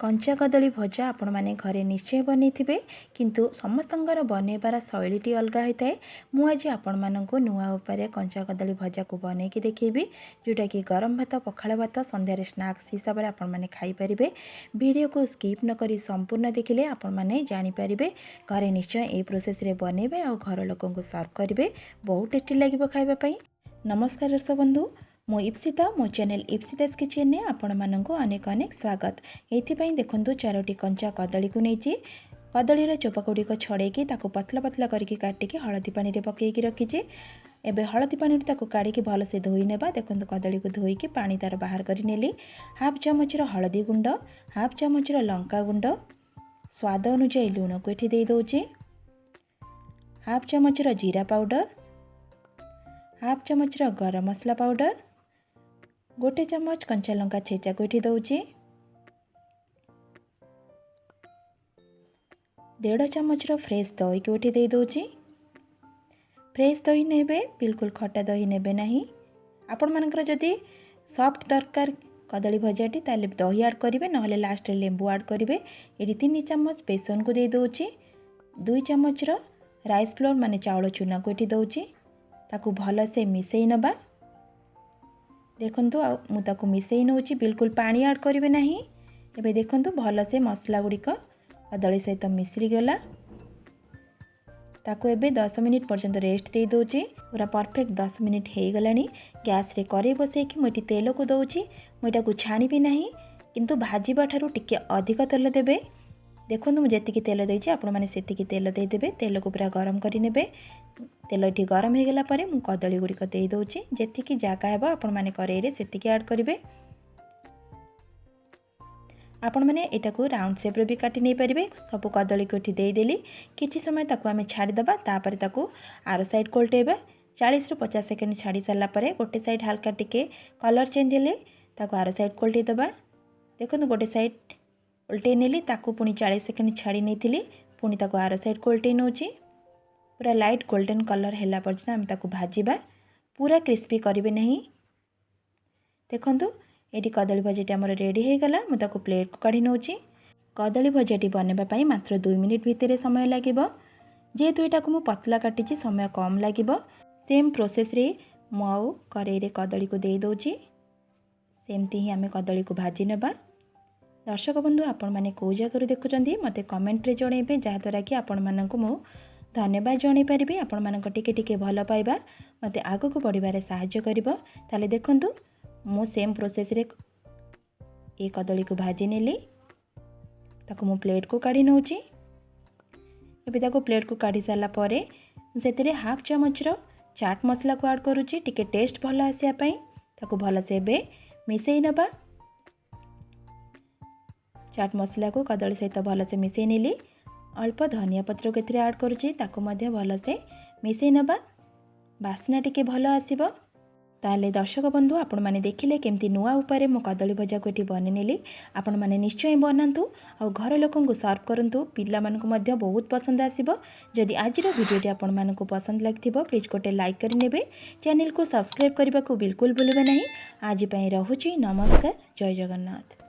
कंचा कदली भजा आपण माने घरे निश्चय बनैथिबे किंतु समस्तंगर बनैबार शैलीटी अलग होता है। मु आज आपण मानक नुआ उपाय कंचा कदली भजा को बनैकी देखिबी जोटा कि गरम भात पखाल भात संध्यारे स्नैक्स हिसाब से आपण माने खाई परिबे। वीडियो को स्किप न करी संपूर्ण देखिले आपण माने जानि परिबे। घरे निश्चय ए प्रोसेस रे बनैबे और घर लोकन को सर्व करिवे, बहुत टेस्टी लागिबो खाइबा पई। नमस्कार दर्शक बंधु, मो इप्सिता मो चैनल इप्सिता स्किचन ने आपण मानक अनेक अनेक स्वागत। ये देखंतु 4टी कंचा कदली को नहीं कदलीर चोपा गुड़िक छड़ेकी ताको पतला पतला करके काटिकी हलदी पानी रे पकेकी रखीचे। एबे हलदी पानी ताको काढ़ी भल से धोई नेबा। देखंतु कदली को धोईकी पानी तार बाहर करी नेली। हाफ चामच हलदी गुंड, हाफ चामच लंका गुंड, स्वाद अनुसार लुण को एठी दे दउची, हाफ चामच जीरा पाउडर, हाफ चामच गरम मसला पाउडर, गोटे चम्मच कंचा लंका छेचा को एठी दउची, 1.5 चम्मच फ्रेश दही को एठी दे दउची। फ्रेश दही नेबे, बिल्कुल खट्टा दही नेबे नहीं। आपण मानकर जदि सॉफ्ट दरकार कदली भजाटी ताले दही ऐड करिवे, नहले लास्ट रे लेंबू ऐड करिवे। एठी 3 चम्मच बेसन को दे दउची, 2 चम्मच राइस फ्लोर माने चावल चूना को एठी दउची। ताकू भल से मिसई नबा। देखंतु मु ताकू मिसई नउची, बिल्कुल पानी ऐड करिवे नहीं। एबे देखंतु भल से मसला गुड़िक कदली सहित मिश्री गला। ताकू एबे 10 मिनिट पर्यंत रेस्ट दे दउची। पूरा परफेक्ट 10 मिनिट हे गलानी। गैस रे कड़े बसैकी मुठी तेल को दउची। मुटा को छाणी भी नहीं, किंतु भाजीबा ठारू टिके अधिक तेल देबे। देखो मुझे तेल देती आपण मैंने से तेल देदेवे। तेल को पूरा गरम कर नेबे। तेल ये गरम हो गला परे मु कदली गुड़िक दे दूची। जेतिकी जागा हेबो आपण माने करेइरे सेतिकी ऐड करिवे। आपण माने एटा को राउंड शेप रे भी काटी नै परिबे। सब कदली को एठी दे देली। किछि समय ताकू आमे छाड़ी दबा। तापर ताकू आर साइड कोल्टेबा। 40 रु 50 सेकंड छाड़ी साला परे गोटे साइड हल्का टिके कलर चेंज हेले ताकू आर साइड कोल्टे दबा। देखो गोटे साइड उल्टे नेली, ताकू पुणी 40 सेकंड छाड़ी नहीं, पुणी ताकू आर साइड को उल्टे नौची। पूरा लाइट गोल्डन कलर हैला पर्यंत आम ताकू भाजीबा। पूरा क्रिस्पी करिवे नहीं। देखंतु एटी कदली भजाटी हमर रेडी हो गला। मु ताकू प्लेट को काढी नौची। कदली भजाटी बनेबा पई मात्र 2 मिनिट भितर समय लागिबो। जेहेतु एटा को मु पतला काटिची समय कम लागिबो। सेम प्रोसेस रे मु आउ करेई रे कदली को दे दउची। सेमती ही आमे कदली को भाजी नेबा। दर्शक बंधु, आपण माने को जगह देखुचंदी मते कमेंट रे जणेबे, जहाँद्वारा कि आपण मानक मु धन्यवाद जणै पारिबे। आपण मानक टिके टिके भल पाइबा मते आगो को बढ़िबारे सहायता करिवो। ताले देखंतु मु सेम प्रोसेस रे ए कदली को भाजी नेली। ताको मु प्लेट को काढी नउची। एबे ताको प्लेट को काढी साला परे सेतिरे हाफ चम्मच चाट मसला को ऐड करूची, टिके टेस्ट भल आसिया पई। ताको भल से बे मिसई नबा। चाट मसला को कदली सहित भल से मिसई नेली। अल्प धनिया पत्र को एथिरे ऐड करूची, ताको मध्य भल से मिसई नबा। बास्ना टिके भल आसीबो। ताले दर्शक बंधु, आपण माने देखिले केमती नुआ उपाय मो कदली भजा को एठी बने नेली। आपण माने निश्चय बनांतु और घर लोकन को सर्व करंतु। पिल्ला मन को मध्य बहुत पसंद आसीबो। जदि आजिर वीडियोटी आपण मन को पसंद लागिथिबो प्लीज गोटे लाइक करि नेबे। चैनल को सब्सक्राइब करबा को बिल्कुल भूलिबे नहीं। आज पई रहुची। नमस्कार, जय जगन्नाथ।